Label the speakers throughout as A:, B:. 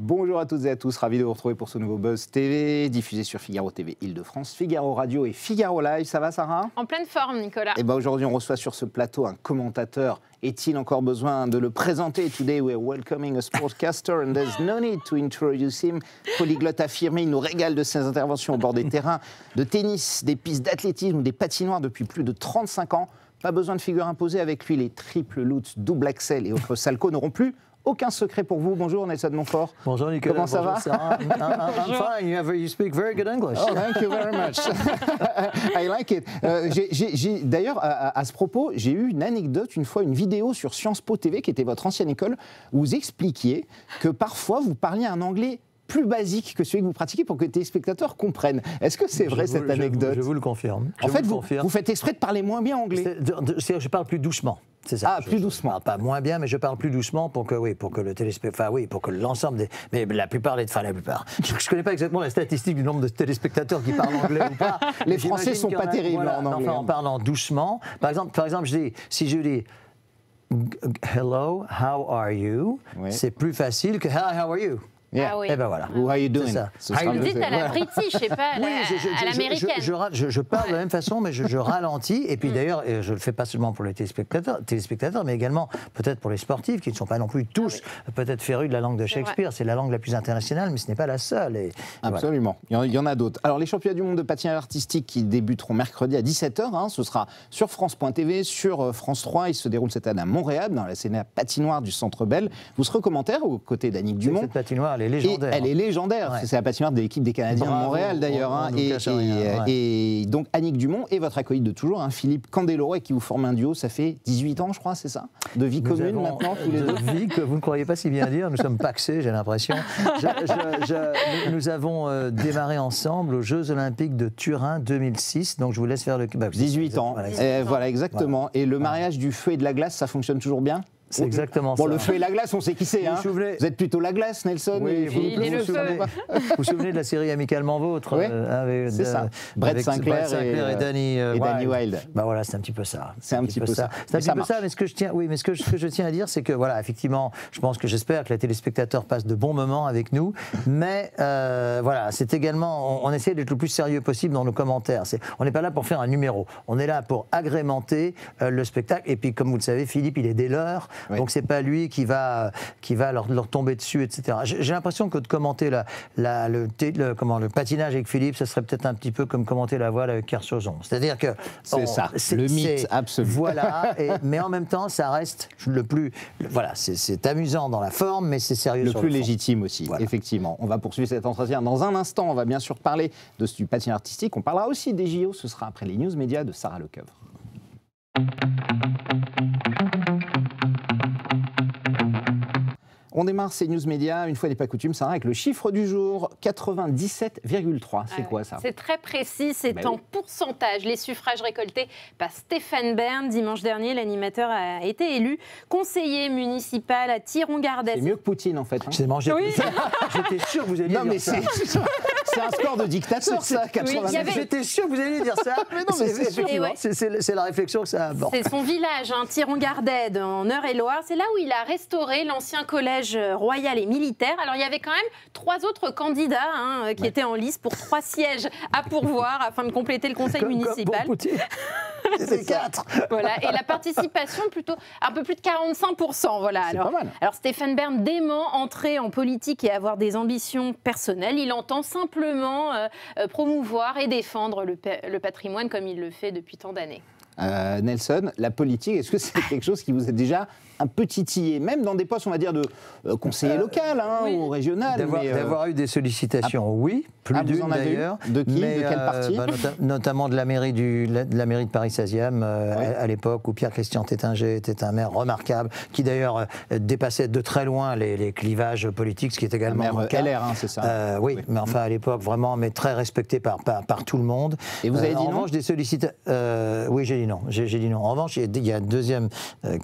A: Bonjour à toutes et à tous, ravi de vous retrouver pour ce nouveau Buzz TV, diffusé sur Figaro TV Île-de-France, Figaro Radio et Figaro Live. Ça va, Sarah?
B: En pleine forme, Nicolas.
A: Et aujourd'hui, on reçoit sur ce plateau un commentateur. Est-il encore besoin de le présenter? Today we're welcoming a sportscaster and there's no need to introduce him. Polyglotte affirmé, il nous régale de ses interventions au bord des terrains de tennis, des pistes d'athlétisme ou des patinoires depuis plus de 35 ans. Pas besoin de figure imposée avec lui, les triples loots, double axel et autres salcos n'auront plus aucun secret pour vous. Bonjour Nelson Montfort.
C: Bonjour Nicolas.
A: Comment ça va?
C: I'm fine. You speak very good English.
A: Oh, thank you very much. I like it. D'ailleurs, à ce propos, j'ai eu une anecdote, une fois, une vidéo sur Sciences Po TV, qui était votre ancienne école, où vous expliquiez que parfois vous parliez un anglais plus basique que celui que vous pratiquez pour que les téléspectateurs comprennent. Est-ce que c'est vrai cette anecdote?
C: Je vous le confirme.
A: En fait, vous faites exprès de parler moins bien anglais.
C: C'est-à-dire, je parle plus doucement. C'est ça.
A: Ah, plus doucement.
C: Parle pas moins bien, mais je parle plus doucement pour que, pour que le téléspectateur, pour que l'ensemble des, mais la plupart. Je connais pas exactement la statistique du nombre de téléspectateurs qui parlent anglais ou pas.
A: Les Français sont pas terribles en anglais.
C: Enfin, en parlant doucement. Par exemple, si je dis hello, how are you, c'est plus facile que hi, how are you.
A: Yeah.
B: Ah oui.
C: Et ben voilà.
A: How are you doing?
B: Vous dites à la british, je sais pas, à l'américaine.
C: Je parle de la même façon, mais je ralentis. Et puis d'ailleurs, je le fais pas seulement pour les téléspectateurs, mais également peut-être pour les sportifs qui ne sont pas non plus tous peut-être férus de la langue de Shakespeare. C'est la langue la plus internationale, mais ce n'est pas la seule. Et
A: absolument. Voilà. Il y en a d'autres. Alors les championnats du monde de patinage artistique qui débuteront mercredi à 17h, ce sera sur France.tv, sur France 3. Ils se déroulent cette année à Montréal, dans la scène patinoire du Centre Bell. Vous serez au commentaire aux côtés d'Annick Dumont.
C: Cette patinoire, elle est légendaire.
A: Elle est légendaire. Ouais. C'est la patinoire de l'équipe des Canadiens de Montréal d'ailleurs. Et donc Annick Dumont et votre acolyte de toujours, Philippe Candeloro, et qui vous forme un duo. Ça fait 18 ans, je crois, c'est ça? De vie commune maintenant, tous les deux.
C: De vie que vous ne croyez pas si bien dire. Nous sommes pacsés, j'ai l'impression. Nous avons démarré ensemble aux Jeux Olympiques de Turin 2006. Donc je vous laisse faire le.
A: 18 ans. Voilà, exactement. Voilà. Et le mariage du feu et de la glace, ça fonctionne toujours bien?
C: C'est exactement ça.
A: Bon, le feu et la glace, on sait qui c'est. Vous êtes plutôt la glace, Nelson?
C: Oui, vous vous souvenez de la série Amicalement Vôtre?
A: Oui, c'est ça. Brett Sinclair
C: et Danny
A: Wilde.
C: Bah voilà, c'est un petit peu ça.
A: C'est un petit peu ça.
C: C'est un petit peu ça, mais ce que je tiens à dire, c'est que voilà, effectivement, j'espère que les téléspectateurs passent de bons moments avec nous, mais voilà, c'est également, on essaie d'être le plus sérieux possible dans nos commentaires. On n'est pas là pour faire un numéro, on est là pour agrémenter le spectacle, et puis comme vous le savez, Philippe, il est des leurs. Oui. Donc c'est pas lui qui va leur tomber dessus, etc. J'ai l'impression que de commenter le patinage avec Philippe, ça serait peut-être un petit peu comme commenter la voile avec Kersozon. C'est-à-dire que
A: c'est le mythe absolu.
C: Voilà, mais en même temps, ça reste le plus. Voilà, c'est amusant dans la forme, mais c'est sérieux
A: le
C: sur
A: plus
C: le fond.
A: Légitime aussi. Voilà. Effectivement. On va poursuivre cet entretien dans un instant. On va bien sûr parler du patinage artistique. On parlera aussi des JO. Ce sera après les news médias de Sarah Lecoeuvre. On démarre ces news médias, une fois n'est pas coutume, Sarah, avec le chiffre du jour, 97,3. C'est quoi ça?
B: C'est très précis, c'est en pourcentage. Les suffrages récoltés par Stéphane Bern. Dimanche dernier, l'animateur a été élu conseiller municipal à Thiron-Gardès.
A: C'est mieux que Poutine, en fait.
C: J'ai mangé. Oui. J'étais sûr que vous alliez dire ça.
A: C'est un score de dictateur, ça, 97.
C: Oui, j'étais sûr que vous alliez dire ça. Mais non, c'est la réflexion que ça aborde.
B: C'est son village, Thiron-Gardès, en Eure-et-Loire. C'est là où il a restauré l'ancien collège royal et militaire. Alors, il y avait quand même 3 autres candidats qui étaient en lice pour 3 sièges à pourvoir afin de compléter le conseil municipal.
C: C'est 4.
B: Voilà, et la participation plutôt un peu plus de 45%. Voilà. Alors Stéphane Bern dément entrer en politique et avoir des ambitions personnelles. Il entend simplement promouvoir et défendre le patrimoine comme il le fait depuis tant d'années.
A: Nelson, la politique, est-ce que c'est quelque chose qui vous est déjà un peu titillé, même dans des postes, on va dire, de conseiller local ou régional?
C: D'avoir eu des sollicitations, oui, plus d'une d'ailleurs.
A: De qui? De quel parti?
C: Notamment de la mairie de Paris 16e, à l'époque où Pierre-Christian Tétinger était un maire remarquable, qui d'ailleurs dépassait de très loin les clivages politiques, ce qui est également
A: un maire LR, hein, c'est ça?
C: Oui, mais enfin à l'époque vraiment, mais très respecté par tout le monde.
A: Et vous avez dit non?
C: En revanche, des sollicitations. Oui, j'ai dit non. J'ai dit non. En revanche, il y a un deuxième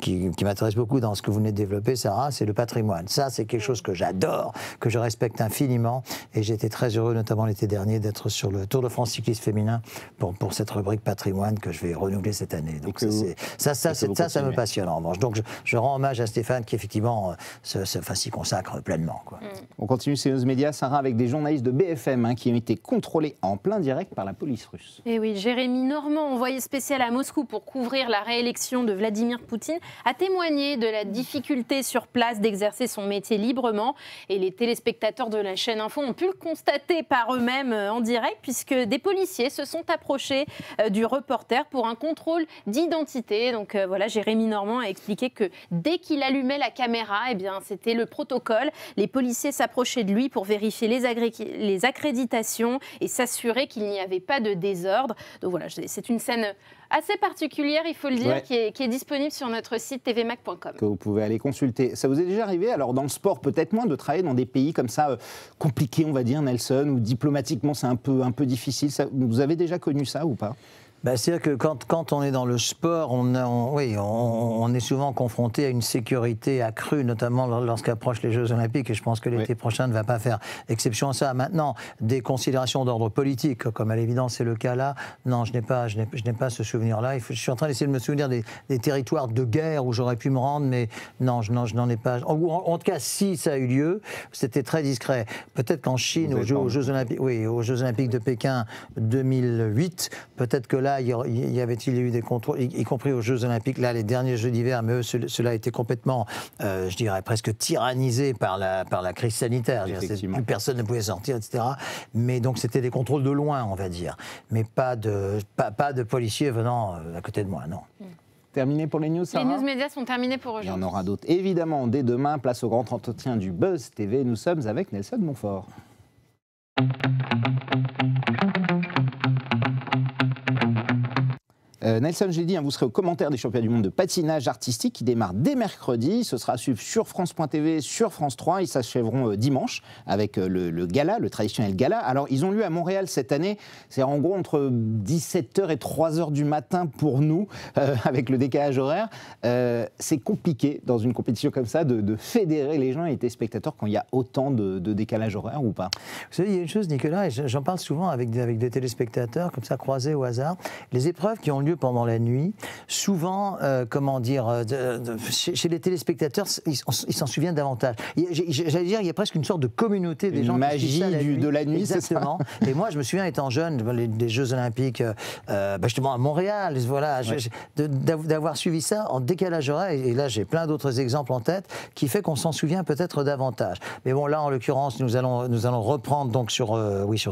C: qui m'intéresse beaucoup dans ce que vous venez de développer, Sarah, c'est le patrimoine. Ça, c'est quelque chose que j'adore, que je respecte infiniment, et j'ai été très heureux, notamment l'été dernier, d'être sur le Tour de France cycliste féminin pour cette rubrique patrimoine que je vais renouveler cette année. Donc ça me passionne en revanche. Donc je rends hommage à Stéphane qui effectivement s'y consacre pleinement, quoi.
A: On continue CNews Média, Sarah, avec des journalistes de BFM qui ont été contrôlés en plein direct par la police russe.
B: Et oui, Jérémy Normand, envoyé spécial à Moscou pour couvrir la réélection de Vladimir Poutine, a témoigné de la difficulté sur place d'exercer son métier librement. Et les téléspectateurs de la chaîne Info ont pu le constater par eux-mêmes en direct, puisque des policiers se sont approchés du reporter pour un contrôle d'identité. Donc voilà, Jérémy Normand a expliqué que dès qu'il allumait la caméra, eh bien, c'était le protocole. Les policiers s'approchaient de lui pour vérifier les accréditations et s'assurer qu'il n'y avait pas de désordre. Donc voilà, c'est une scène assez particulière, il faut le dire, qui est disponible sur notre site tvmac.com.
A: Que vous pouvez aller consulter. Ça vous est déjà arrivé, alors dans le sport peut-être moins, de travailler dans des pays comme ça, compliqués, on va dire, Nelson, où diplomatiquement c'est un peu difficile. Vous avez déjà connu ça ou pas?
C: C'est-à-dire que quand on est dans le sport, on est souvent confronté à une sécurité accrue, notamment lorsqu'approchent les Jeux Olympiques, et je pense que l'été prochain ne va pas faire exception à ça. Maintenant, des considérations d'ordre politique, comme à l'évidence c'est le cas là, non, je n'ai pas ce souvenir-là. Je suis en train d'essayer de me souvenir des territoires de guerre où j'aurais pu me rendre, mais non, je n'en ai pas. En tout cas, si ça a eu lieu, c'était très discret. Peut-être qu'en Chine, aux Jeux Olympiques de Pékin 2008, peut-être que là, y avait-il eu des contrôles, y compris aux Jeux Olympiques, là, les derniers Jeux d'hiver, mais eux, cela a été complètement, je dirais, presque tyrannisé par la crise sanitaire. Plus personne ne pouvait sortir, etc. Mais donc, c'était des contrôles de loin, on va dire. Mais pas de policiers venant à côté de moi, non.
A: Terminé pour les news, Sarah?
B: Les news médias sont terminés pour aujourd'hui.
A: Il y en aura d'autres, évidemment, dès demain. Place au grand entretien du Buzz TV. Nous sommes avec Nelson Montfort. Nelson, j'ai dit, vous serez au commentaire des championnats du monde de patinage artistique qui démarrent dès mercredi. Ce sera à suivre sur France.tv, sur France 3. Ils s'achèveront dimanche avec le gala, le traditionnel gala. Alors, ils ont lieu à Montréal cette année. C'est en gros entre 17h et 3h du matin pour nous, avec le décalage horaire. C'est compliqué dans une compétition comme ça de fédérer les gens et les spectateurs quand il y a autant de décalage horaire ou pas?
C: Vous savez, il y a une chose, Nicolas, et j'en parle souvent avec des téléspectateurs, comme ça, croisés au hasard. Les épreuves qui ont lieu pendant la nuit, souvent, chez les téléspectateurs, ils s'en souviennent davantage. J'allais dire, il y a presque une sorte de communauté des gens
A: qui suivent ça de la nuit,
C: exactement. Et moi, je me souviens, étant jeune, des Jeux Olympiques, justement à Montréal, voilà, d'avoir suivi ça en décalage horaire. Et là, j'ai plein d'autres exemples en tête, qui fait qu'on s'en souvient peut-être davantage. Mais bon, là, en l'occurrence, nous allons reprendre donc sur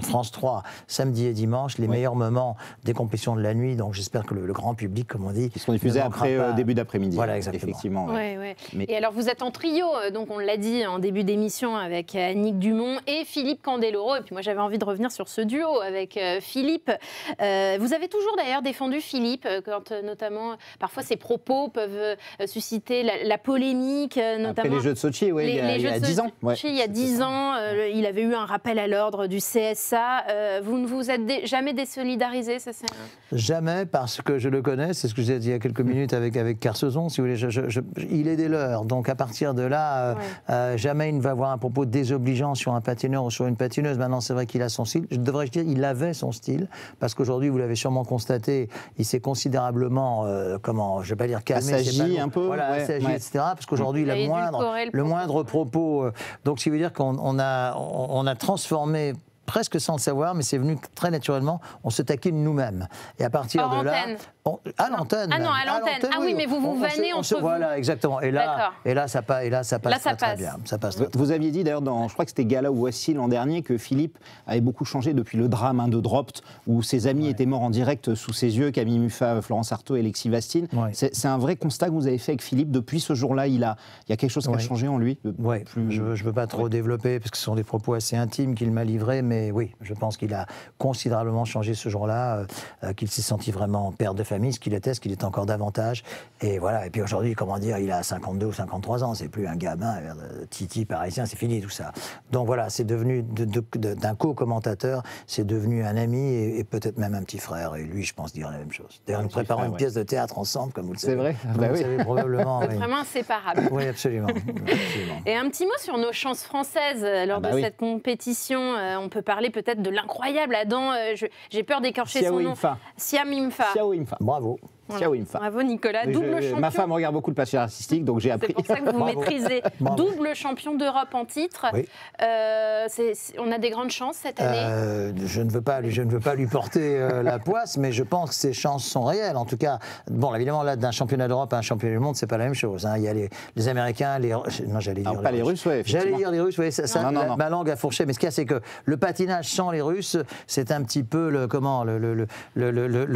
C: France 3, samedi et dimanche, les meilleurs moments des compétitions de la nuit. Donc, j'espère que le grand public, comme on dit,
A: qui seront diffusés après début d'après-midi.
C: Voilà, exactement.
A: Effectivement.
B: Ouais. Et alors, vous êtes en trio, donc on l'a dit en début d'émission, avec Annick Dumont et Philippe Candeloro. Et puis moi, j'avais envie de revenir sur ce duo avec Philippe. Vous avez toujours d'ailleurs défendu Philippe, quand notamment, parfois ses propos peuvent susciter la polémique. Notamment
A: après les Jeux de Sochi, il y a 10 ans.
B: Il y a 10 ans, il avait eu un rappel à l'ordre du CSA. Vous ne vous êtes jamais désolidarisé, ça c'est...
C: Jamais, parce que je le connais, c'est ce que j'ai dit il y a quelques minutes avec Carsozon, si vous voulez, il est des leurs, donc à partir de là, jamais il ne va avoir un propos désobligeant sur un patineur ou sur une patineuse. Maintenant, c'est vrai qu'il a son style, devrais-je dire, il avait son style, parce qu'aujourd'hui, vous l'avez sûrement constaté, il s'est considérablement, je ne vais pas dire calmé,
A: assagi un peu,
C: assagi, etc., parce qu'aujourd'hui, le moindre propos, donc ce qui veut dire qu'on a transformé, presque sans le savoir, mais c'est venu très naturellement, on se taquine nous-mêmes. Et à partir de là... À l'antenne.
B: Ah non, à l'antenne. Ah oui, mais vous vous vannez entre vous.
C: Voilà, exactement. Et là, ça passe très bien. Ça passe très, très
A: vous aviez dit d'ailleurs, je crois que c'était Gala ou Voici l'an dernier, que Philippe avait beaucoup changé depuis le drame de Dropt, où ses amis étaient morts en direct sous ses yeux, Camille Muffat, Florence Artaud et Alexis Vastine. C'est un vrai constat que vous avez fait avec Philippe. Depuis ce jour-là, il y a quelque chose qui a changé en lui.
C: Je ne veux pas trop développer, parce que ce sont des propos assez intimes qu'il m'a livrés, mais oui, je pense qu'il a considérablement changé ce jour-là, qu'il s'est senti vraiment père de famille, ce qu'il était, ce qu'il est encore davantage. Et voilà, et puis aujourd'hui, comment dire, il a 52 ou 53 ans, c'est plus un gamin, Titi parisien, c'est fini tout ça. Donc voilà, c'est devenu d'un co-commentateur, c'est devenu un ami et peut-être même un petit frère. Et lui, je pense, dirait la même chose. D'ailleurs, nous préparons une pièce de théâtre ensemble, comme vous le savez.
A: C'est vrai.
C: Vous le savez probablement.
B: C'est vraiment inséparable.
C: Oui, absolument.
B: Et un petit mot sur nos chances françaises lors de cette compétition. On peut parler peut-être de l'incroyable Adam. J'ai peur d'écorcher son nom. Siam Imfa.
C: Bravo.
B: Voilà. Bravo Nicolas, double champion.
A: Ma femme regarde beaucoup le patinage artistique, donc j'ai appris.
B: C'est pour ça que vous maîtrisez. Double champion d'Europe en titre. Oui. On a des grandes chances cette année.
C: Je ne veux pas lui porter la poisse, mais je pense que ses chances sont réelles. En tout cas, bon, évidemment, là, d'un championnat d'Europe à un championnat du monde, c'est pas la même chose. Hein. Il y a les Américains, non, j'allais dire.
A: Pas les Russes, oui.
C: J'allais dire les Russes, oui. Ma langue a fourché. Mais ce qu'il y a, c'est que le patinage sans les Russes, c'est un petit peu le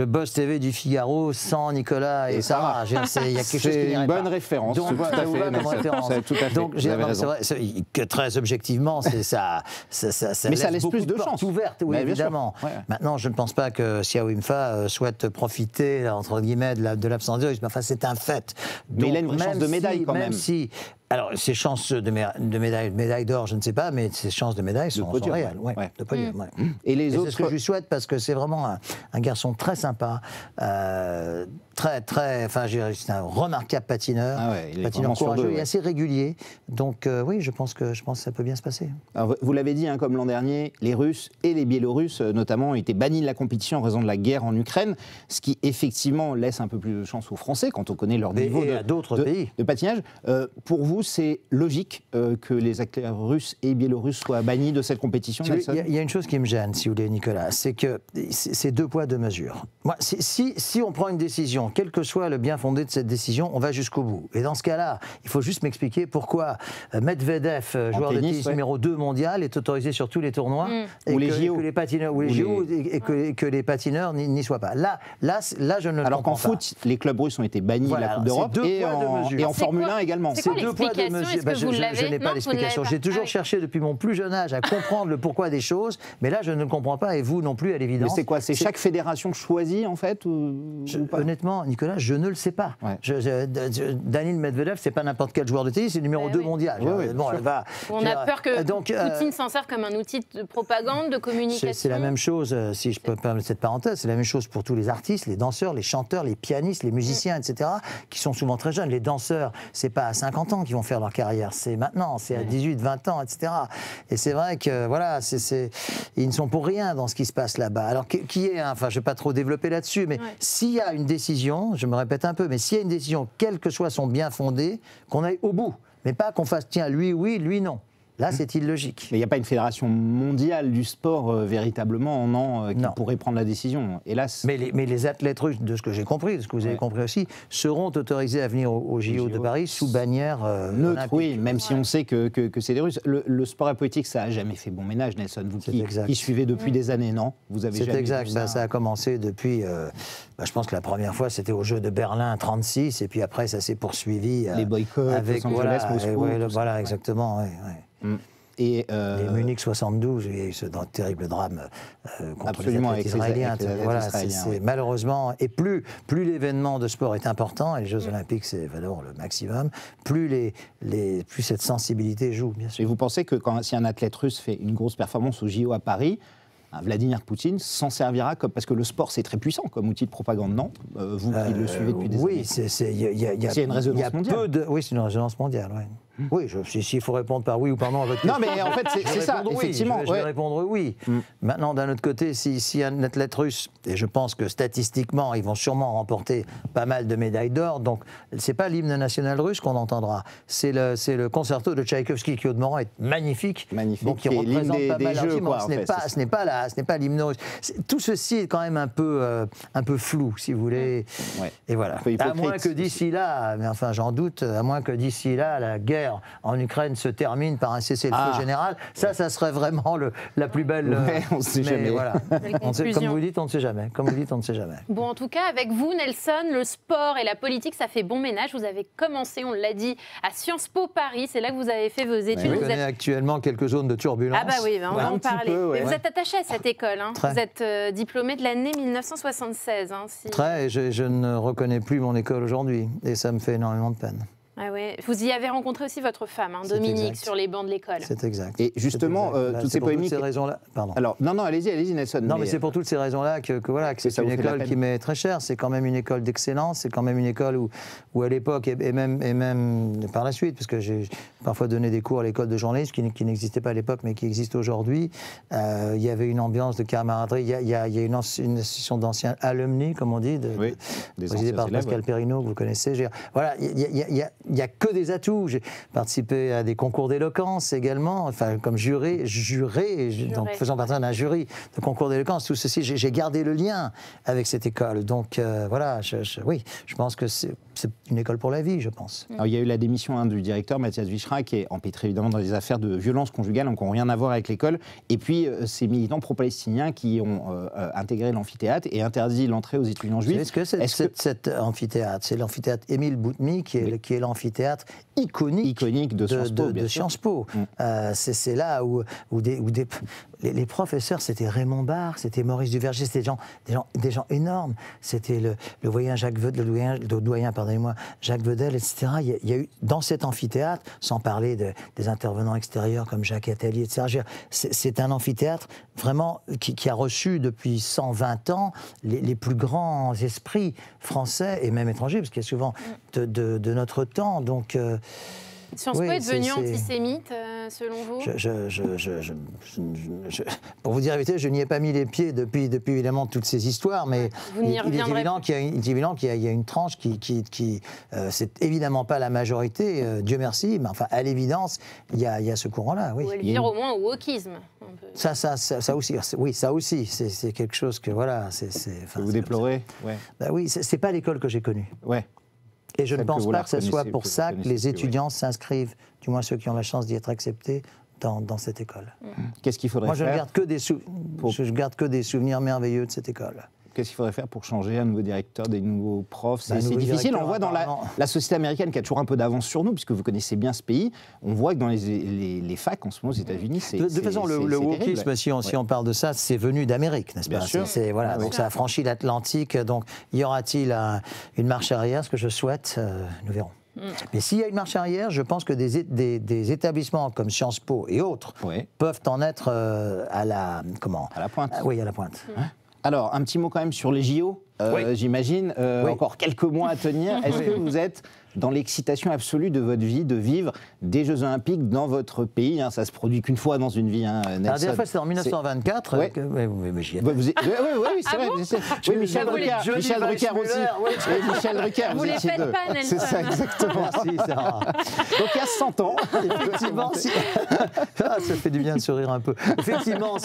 C: boss TV du Figaro sans Nicolas et Sarah. Il y a quelque chose qui
A: c'est une bonne référence.
C: Donc,
A: tout à fait.
C: Donc, c'est vrai que très objectivement, c'est ça.
A: Mais ça laisse plus de chances
C: ouvertes, oui, évidemment. Ouais. Maintenant, je ne pense pas que Siam Imfa souhaite profiter, entre guillemets, de l'absence de Russes. Enfin, c'est un fait. Donc,
A: mais il a une vraie chance de médaille quand même.
C: Même si. Alors, ses chances de médaille d'or, je ne sais pas, mais ses chances de médaille sont réelles. De podium, ouais.
A: Et les autres.
C: C'est ce que je lui souhaite parce que c'est vraiment un garçon très sympa, c'est un remarquable patineur, patineur courageux et assez régulier. Donc oui, je pense que ça peut bien se passer.
A: Alors, vous l'avez dit, comme l'an dernier, les Russes et les Biélorusses notamment ont été bannis de la compétition en raison de la guerre en Ukraine, ce qui effectivement laisse un peu plus de chance aux Français quand on connaît leur niveau de patinage. Pour vous, c'est logique que les acteurs russes et biélorusses soient bannis de cette compétition?
C: Il y a une chose qui me gêne, si vous voulez, Nicolas, c'est que c'est 2 poids, 2 mesures. Moi, si on prend une décision, quel que soit le bien fondé de cette décision, on va jusqu'au bout. Et dans ce cas-là, il faut juste m'expliquer pourquoi Medvedev, joueur de tennis numéro 2 mondial, est autorisé sur tous les tournois et que les patineurs n'y soient pas. Là, je ne le comprends pas.
A: Alors qu'en foot, les clubs russes ont été bannis de la Coupe d'Europe et en Formule 1 également.
B: C'est 2 poids, 2 mesures.
C: Je n'ai pas l'explication. J'ai toujours cherché depuis mon plus jeune âge à comprendre le pourquoi des choses, mais là, je ne le comprends pas et vous non plus, à l'évidence.
A: Mais c'est quoi? C'est chaque fédération choisit en fait ou pas?
C: Honnêtement, Nicolas, je ne le sais pas. Daniil Medvedev, c'est pas n'importe quel joueur de tennis, c'est le numéro 2 mondial.
B: On a peur que Poutine s'en serve comme un outil de propagande, de communication.
C: C'est la même chose, si je peux me permettre cette parenthèse, c'est la même chose pour tous les artistes, les danseurs, les chanteurs, les pianistes, les musiciens, etc., qui sont souvent très jeunes. Les danseurs, c'est pas à 50 ans qu'ils vont faire leur carrière, c'est maintenant, c'est à 18, 20 ans, etc. Et c'est vrai que, voilà, ils ne sont pour rien dans ce qui se passe là-bas. Alors, je ne vais pas trop développer là-dessus, mais s'il y a une décision, je me répète un peu, mais s'il y a une décision, quel que soit son bien fondé, qu'on aille au bout, mais pas qu'on fasse, tiens, lui oui, lui non. Là, c'est illogique.
A: Mais il n'y a pas une fédération mondiale du sport véritablement qui pourrait prendre la décision, hélas.
C: Mais les athlètes russes, de ce que j'ai compris, de ce que vous avez compris aussi, seront autorisés à venir au JO de Paris sous bannière
A: neutre, oui, même si on sait que c'est des Russes. Le sport apolitique, ça n'a jamais fait bon ménage, Nelson. Vous qui suivez depuis des années, non? Vous avez jamais
C: exact. Ça a commencé depuis... je pense que la première fois, c'était aux Jeux de Berlin 36, et puis après, ça s'est poursuivi...
A: les boycotts,
C: avec
A: Los Angeles, Moscou.
C: Voilà, exactement, Et Munich 72, il y a eu ce terrible drame contre les athlètes israéliens. Malheureusement, et plus l'événement de sport est important, et les Jeux Olympiques, c'est vraiment le maximum, plus cette sensibilité joue, bien sûr.
A: Et vous pensez que si un athlète russe fait une grosse performance au JO à Paris, Vladimir Poutine s'en servira parce que le sport c'est très puissant comme outil de propagande, non? Vous qui le suivez depuis des années.
C: Oui, il y a une résonance mondiale. Oui, c'est une résonance mondiale, oui. Oui, s'il faut répondre par oui ou par non à votre question.
A: Non, mais en fait, c'est ça, effectivement.
C: Je vais répondre oui. Maintenant, d'un autre côté, si un athlète russe, et je pense que statistiquement, ils vont sûrement remporter pas mal de médailles d'or, donc c'est pas l'hymne national russe qu'on entendra, c'est le concerto de Tchaïkovski qui, au demeurant, est magnifique. Donc, qui représente pas mal l'argument. Ce n'est pas l'hymne russe. Tout ceci est quand même un peu flou, si vous voulez. Et voilà. À moins que d'ici là, mais enfin, j'en doute, à moins que d'ici là, la guerre guerre en Ukraine se termine par un cessez-le-feu général, ça serait vraiment la plus belle...
A: Ouais, on ne sait jamais.
C: Voilà. Comme vous dites, on ne sait jamais. Comme vous dites, on ne sait jamais.
B: Bon, en tout cas, avec vous, Nelson, le sport et la politique, ça fait bon ménage. Vous avez commencé, on l'a dit, à Sciences Po Paris. C'est là que vous avez fait vos études.
C: Vous connaissez actuellement quelques zones de turbulence.
B: Ah bah oui, on va en parler.
A: Ouais.
B: Vous êtes attaché à cette école. Hein. Vous êtes diplômé de l'année 1976. Hein,
C: Très, et je ne reconnais plus mon école aujourd'hui. Et ça me fait énormément de peine.
B: Ah ouais. Vous y avez rencontré aussi votre femme, hein, Dominique, sur les bancs de l'école.
C: C'est exact.
A: Et justement, toutes ces polémiques...
C: Toutes ces raisons-là... Pardon.
A: Alors, non, allez-y, Nelson.
C: Non, mais c'est pour toutes ces raisons-là que c'est une école qui m'est très chère. C'est quand même une école d'excellence. C'est quand même une école où à l'époque, et même par la suite, parce que j'ai parfois donné des cours à l'école de journalisme qui n'existait pas à l'époque, mais qui existe aujourd'hui, il y avait une ambiance de camaraderie. Il y a une association d'anciens alumni, comme on dit, présidée par Pascal Perrineau, que vous connaissez. Voilà, il n'y a que des atouts. J'ai participé à des concours d'éloquence également, enfin, comme juré, donc faisant partie d'un jury de concours d'éloquence. Tout ceci, j'ai gardé le lien avec cette école. Donc voilà, oui, je pense que c'est une école pour la vie, je pense.
A: Alors, il y a eu la démission du directeur, Mathias Vichra, qui est empêtré évidemment dans des affaires de violence conjugale, donc qui n'ont rien à voir avec l'école. Et puis, ces militants pro-palestiniens qui ont intégré l'amphithéâtre et interdit l'entrée aux étudiants juifs.
C: Est-ce que cet amphithéâtre, c'est l'amphithéâtre Émile Boutmy, qui est l'amphithéâtre iconique de Sciences Po. C'est là où les professeurs, c'était Raymond Barre, c'était Maurice Duverger, c'était des gens énormes. C'était le doyen Jacques Vedel, etc. Il y a eu dans cet amphithéâtre, sans parler des intervenants extérieurs comme Jacques Attali, etc. C'est un amphithéâtre vraiment qui a reçu depuis 120 ans les plus grands esprits français et même étrangers, parce qu'il y a souvent de notre temps. Donc,
B: Sciences Po est devenu antisémite, selon vous ?
C: Pour vous dire la vérité, je n'y ai pas mis les pieds depuis évidemment toutes ces histoires, mais il est évident qu'il y a une tranche qui c'est évidemment pas la majorité, Dieu merci, mais enfin à l'évidence, il y a ce courant-là. Oui.
B: Ou Elvire au moins au wokisme.
C: Ça aussi, oui, ça aussi, c'est quelque chose que voilà,
A: vous déplorez.
C: Bah oui, c'est pas l'école que j'ai connue.
A: Ouais.
C: Et je ne pense pas que ce soit pour ça que les étudiants s'inscrivent, du moins ceux qui ont la chance d'y être acceptés, dans cette école.
A: Qu'est-ce qu'il faudrait faire ?
C: Moi, je ne garde que des souvenirs merveilleux de cette école.
A: Qu'est-ce qu'il faudrait faire pour changer un nouveau directeur, des nouveaux profs ? C'est difficile. On voit dans la société américaine qui a toujours un peu d'avance sur nous, puisque vous connaissez bien ce pays. On voit que dans les facs, en ce moment, aux États-Unis, c'est.
C: De toute façon, le wokisme, si on parle de ça, c'est venu d'Amérique, n'est-ce pas ? Bien sûr. Voilà, donc ça a franchi l'Atlantique. Donc, y aura-t-il une marche arrière ? Ce que je souhaite, nous verrons. Mais s'il y a une marche arrière, je pense que des établissements comme Sciences Po et autres peuvent en être à la
A: pointe.
C: Oui, à la pointe.
A: Alors, un petit mot quand même sur les JO, j'imagine. Encore quelques mois à tenir. Est-ce que vous êtes dans l'excitation absolue de votre vie de vivre des Jeux Olympiques dans votre pays ? Ça se produit qu'une fois dans une vie, Nelson.
C: La dernière fois, c'était en 1924.
A: Mais j'y étais. Oui, c'est vrai. Oui, Michel Drucker aussi. Michel Drucker, vous étiez deux. C'est ça, exactement.
C: Merci, Sarah.
A: Donc, il y a 100 ans,
C: effectivement, ça fait du bien de sourire un peu. Effectivement,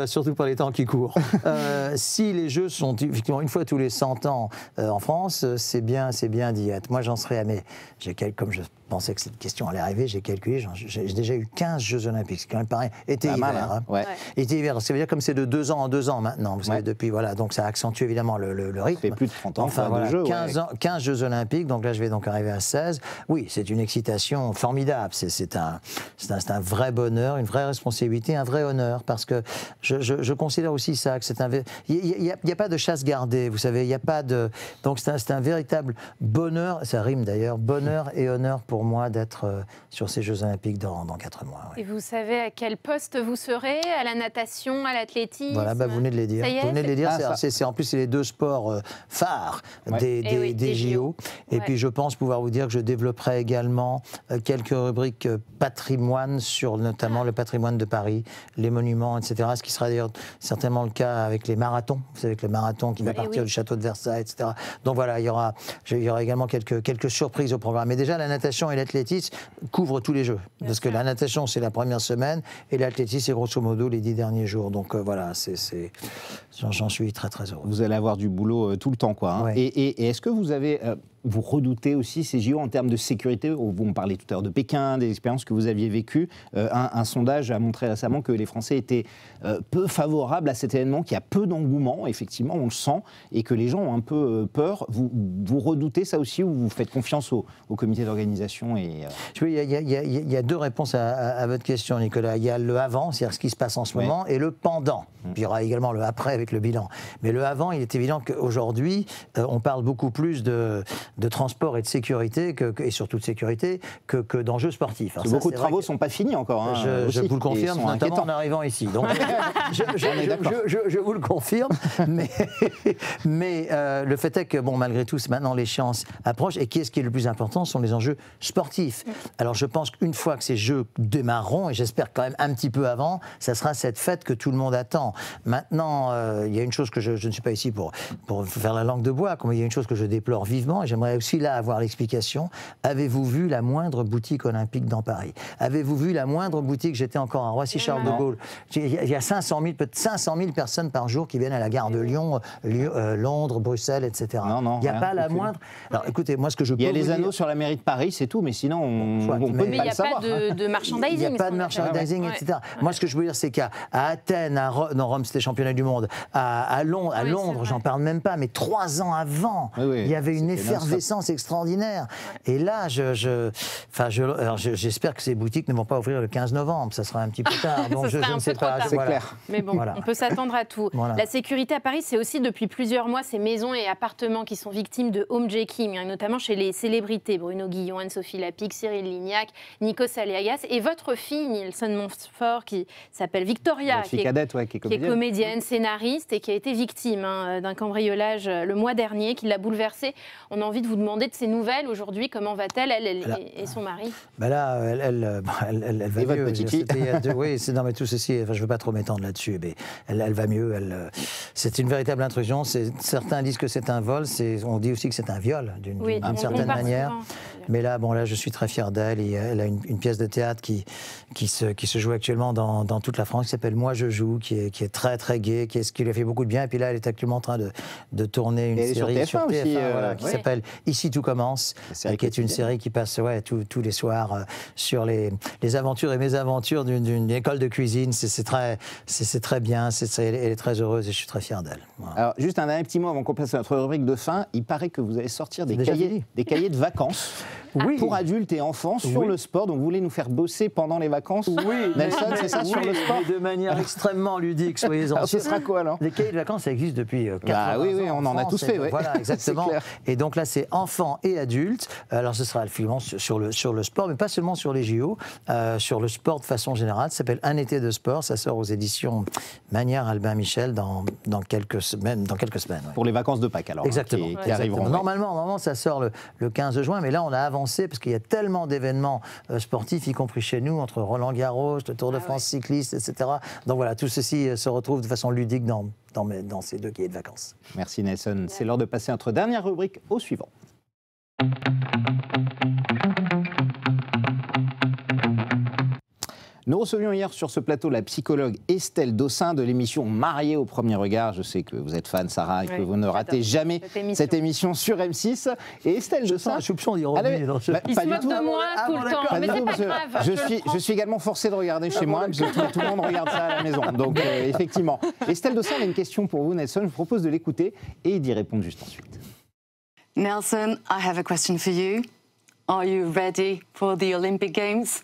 C: surtout pour les temps qui courent, si les Jeux sont effectivement une fois tous les 100 ans en France, c'est bien d'y être. Moi, j'en serais comme je pensais que cette question allait arriver, j'ai calculé, j'ai déjà eu 15 Jeux Olympiques, c'est quand même pareil, été-hiver. Été-hiver, ça veut dire comme c'est de 2 ans en 2 ans maintenant, vous savez, depuis, voilà, donc ça accentue évidemment le rythme.
A: Ça fait plus de 30 ans,
C: enfin, voilà,
A: de jeux,
C: 15 Jeux Olympiques, donc là je vais donc arriver à 16. Oui, c'est une excitation formidable, c'est un vrai bonheur, une vraie responsabilité, un vrai honneur, parce que je considère aussi ça, que c'est il n'y a pas de chasse gardée, vous savez, il n'y a pas de... Donc c'est un véritable bonheur, ça rime d'ailleurs, bonheur et honneur pour moi d'être sur ces Jeux Olympiques dans 4 mois.
B: Et vous savez à quel poste vous serez ? À la natation, à l'athlétisme ?
C: Voilà, vous venez de les dire. Vous venez de les dire, en plus c'est les 2 sports phares des JO. Et puis je pense pouvoir vous dire que je développerai également quelques rubriques patrimoine sur notamment le patrimoine de Paris, les monuments, etc. Ce qui sera d'ailleurs certainement le cas avec les marathons. Vous savez, avec le marathon qui va partir du château de Versailles, etc. Donc voilà, il y aura également quelques surprises au programme. Mais déjà, la natation et l'athlétisme couvrent tous les Jeux. Parce que la natation, c'est la première semaine, et l'athlétisme, c'est grosso modo les 10 derniers jours. Donc voilà, j'en suis très très heureux.
A: Vous allez avoir du boulot tout le temps, quoi. Et est-ce que vous avez... vous redoutez aussi ces JO en termes de sécurité? On parlait tout à l'heure de Pékin, des expériences que vous aviez vécues. Un sondage a montré récemment que les Français étaient peu favorables à cet événement, qu'il y a peu d'engouement, effectivement, on le sent, et que les gens ont un peu peur. Vous redoutez ça aussi, ou vous faites confiance au comité d'organisation et,
C: Oui, il y a deux réponses à votre question, Nicolas. Il y a le avant, c'est-à-dire ce qui se passe en ce moment, et le pendant. Puis il y aura également le après avec le bilan. Mais le avant, il est évident qu'aujourd'hui, on parle beaucoup plus de transport et de sécurité, et surtout de sécurité, que d'enjeux sportifs.
A: Alors, beaucoup de travaux ne sont pas finis encore. Hein,
C: je vous le confirme, notamment en arrivant ici. Donc, je vous le confirme, mais le fait est que, bon, malgré tout, maintenant l'échéance approche, et qu'est-ce qui est le plus important sont les enjeux sportifs. Alors je pense qu'une fois que ces Jeux démarreront, et j'espère quand même un petit peu avant, ça sera cette fête que tout le monde attend. Maintenant, il y a une chose que je ne suis pas ici pour faire la langue de bois, mais il y a une chose que je déplore vivement, et j'aimerais aussi là avoir l'explication. Avez-vous vu la moindre boutique olympique dans Paris? Avez-vous vu la moindre boutique? J'étais encore à Roissy-Charles de Gaulle. Il y a 500 000 personnes par jour qui viennent à la gare de Lyon, Londres, Bruxelles, etc. Il n'y a pas la moindre... Alors écoutez, moi ce que je peux
A: Il y a les anneaux sur la mairie de Paris, c'est tout, mais sinon on peut
B: mais
A: pas le savoir.
B: Mais il n'y a pas de merchandising.
C: Il n'y a pas de merchandising, etc. Moi ce que je veux dire, c'est qu'à Athènes, Rome c'était championnat du monde, à Londres, j'en parle même pas, mais 3 ans avant, il y avait une effervescence extraordinaire. Et là, j'espère que ces boutiques ne vont pas ouvrir le 15 novembre, ça sera un petit peu tard. Donc je ne sais pas.
A: C'est clair.
B: Mais bon, on peut s'attendre à tout. La sécurité à Paris, c'est aussi depuis plusieurs mois ces maisons et appartements qui sont victimes de homejacking, notamment chez les célébrités, Bruno Guillon, Anne-Sophie Lapix, Cyril Lignac, Nikos Aliagas, et votre fille, Nilsson Montfort, qui s'appelle Victoria, qui est comédienne, scénariste, et qui a été victime d'un cambriolage le mois dernier, qui l'a bouleversée. On a envie de vous demander de ses nouvelles aujourd'hui. Comment va-t-elle, elle et son mari?
C: Là, elle va mieux. Oui, non, mais tout ceci, je ne veux pas trop m'étendre là-dessus, mais elle va mieux. C'est une véritable intrusion. Certains disent que c'est un vol, on dit aussi que c'est un viol, d'une certaine manière. Mais là, je suis très fier d'elle. Elle a une pièce de théâtre qui se joue actuellement dans toute la France, qui s'appelle Moi je joue, qui est très très gai, qui lui a fait beaucoup de bien. Et puis là, elle est actuellement en train de tourner une série sur TF1 qui s'appelle Ici tout commence, qui est une série qui passe tous les soirs sur les aventures et mésaventures d'une école de cuisine. C'est très bien, elle est très heureuse et je suis très fier d'elle. Voilà.
A: Alors, juste un dernier petit mot avant qu'on passe à notre rubrique de fin. Il paraît que vous allez sortir des cahiers de vacances pour adultes et enfants sur le sport. Donc, vous voulez nous faire bosser pendant les vacances?
C: Oui,
A: Nelson, c'est ça, sur le sport?
C: De manière extrêmement ludique, soyez-en sûrs.
A: Ce sera quoi alors?
C: Les cahiers de vacances, ça existe depuis 80 ans.
A: Oui, on en a tous fait.
C: Voilà, exactement. Et donc là, c'est enfants et adultes. Alors, ce sera effectivement sur le sport, mais pas seulement sur les JO, sur le sport de façon générale. Ça s'appelle Un été de sport. Ça sort aux éditions Manière Albin Michel dans quelques semaines.
A: Pour les vacances de Pâques, alors.
C: Exactement.
A: Qui arriveront.
C: Normalement, ça sort le 15 juin, mais là, on a avancé parce qu'il y a tellement d'événements sportifs, y compris chez nous, entre Roland-Garros, le Tour de France cycliste, etc. Donc voilà, tout ceci se retrouve de façon ludique dans ces 2 cahiers de vacances.
A: Merci Nelson. C'est l'heure de passer à notre dernière rubrique au suivant. Nous recevions hier sur ce plateau la psychologue Estelle Dossin de l'émission Mariée au premier regard. Je sais que vous êtes fan, Sarah, et que vous ne ratez jamais cette émission sur M6. Et Estelle Dossin...
C: Un soupçon d'ironie.
B: Il se moque de moi tout le temps, mais c'est pas grave.
A: Je suis également forcé de regarder chez moi, parce que tout le monde regarde ça à la maison. Donc, effectivement. Estelle Dossin a une question pour vous, Nelson. Je vous propose de l'écouter et d'y répondre juste ensuite.
D: Nelson, I have a question for you. Are you ready for the Olympic Games?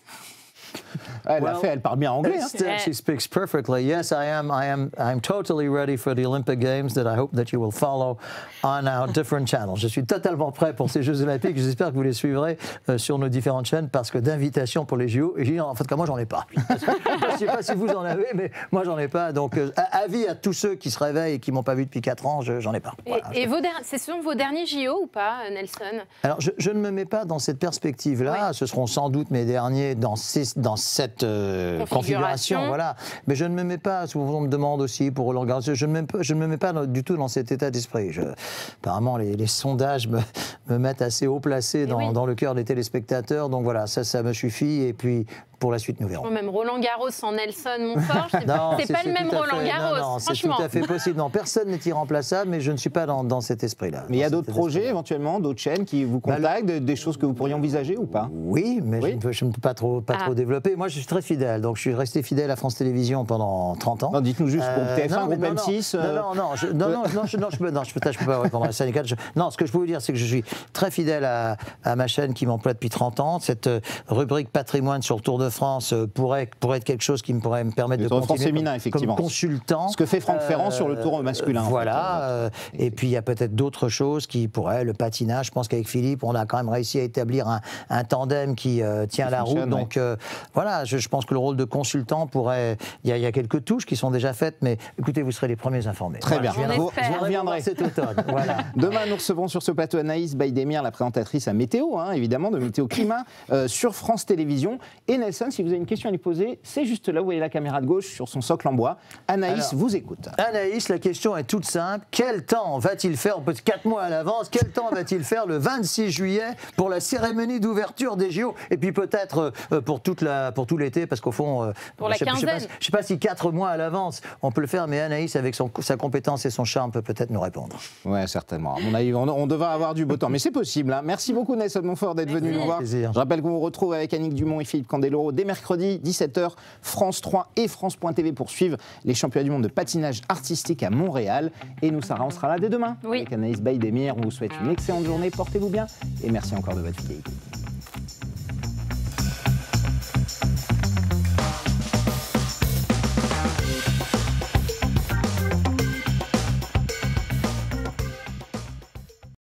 A: Elle parle bien anglais.
C: She speaks perfectly. Yes, I'm totally ready for the Olympic Games that I hope that you will follow on our different channels. Je suis totalement prêt pour ces Jeux Olympiques. J'espère que vous les suivrez sur nos différentes chaînes parce que d'invitation pour les JO, en fait, moi, j'en ai pas. Je ne sais pas si vous en avez, mais moi, j'en ai pas. Donc, avis à tous ceux qui se réveillent et qui m'ont pas vu depuis 4 ans, j'en ai pas. Voilà,
B: et ce sont vos derniers JO ou pas, Nelson? Alors,
C: je ne me mets pas dans cette perspective-là. Ce seront sans doute mes derniers dans cette configuration, voilà. Mais je ne me mets pas, on me demande aussi pour Roland Garros, je ne me mets pas du tout dans cet état d'esprit. Apparemment, les sondages me mettent assez haut placé dans le cœur des téléspectateurs, donc voilà, ça me suffit. Et puis, pour la suite, nous verrons.
B: Même Roland Garros sans Nelson Montfort, c'est pas le même Roland Garros.
C: Non, c'est tout à fait possible. Non, personne n'est irremplaçable, mais je ne suis pas dans cet esprit-là.
A: Mais il y a d'autres projets, éventuellement, d'autres chaînes qui vous contactent, des choses que vous pourriez envisager ou pas?
C: Oui, mais je ne peux pas trop développer. Moi, je suis très fidèle. Donc, je suis resté fidèle à France Télévisions pendant 30 ans.
A: Non, dites-nous juste pour TF1, groupe M6.
C: Je peux pas répondre à ça. Non, ce que je peux vous dire, c'est que je suis très fidèle à ma chaîne qui m'emploie depuis 30 ans. Cette rubrique patrimoine sur le Tour de France pourrait être quelque chose qui pourrait me permettre de continuer
A: féminin, effectivement.
C: comme consultant.
A: Ce que fait Franck Ferrand sur le Tour masculin.
C: Voilà. Et puis, il y a peut-être d'autres choses qui pourraient, le patinage. Je pense qu'avec Philippe, on a quand même réussi à établir un tandem qui tient la route. Donc, voilà, je pense que le rôle de consultant pourrait... Il y a quelques touches qui sont déjà faites, mais écoutez, vous serez les premiers informés.
A: Très bien.
C: Je reviendrai cet automne. Voilà.
A: Demain, nous recevons sur ce plateau Anaïs Baïdemir, la présentatrice à Météo, évidemment, de Météo Climat, sur France Télévisions. Et Nelson, si vous avez une question à lui poser, c'est juste là, vous voyez la caméra de gauche sur son socle en bois. Anaïs vous écoute.
C: Anaïs, la question est toute simple. Quel temps va-t-il faire, 4 mois à l'avance, quel temps va-t-il faire le 26 juillet pour la cérémonie d'ouverture des JO? Et puis peut-être pour tout l'été, parce qu'au fond,
B: pour la quinzaine.
C: Je ne sais pas si 4 mois à l'avance, on peut le faire, mais Anaïs, avec sa compétence et son charme, peut peut-être nous répondre.
A: Oui, certainement. À mon avis, on devrait avoir du beau temps. Mais c'est possible. Merci beaucoup, Nelson Montfort, d'être venu nous voir.
C: Plaisir.
A: Je rappelle qu'on vous retrouve avec Annick Dumont et Philippe Candeloro dès mercredi, 17h, France 3 et France.tv pour suivre les championnats du monde de patinage artistique à Montréal. Et nous, Sarah, on sera là dès demain avec Anaïs Baïdemir. On vous souhaite une excellente journée. Portez-vous bien et merci encore de votre fidélité.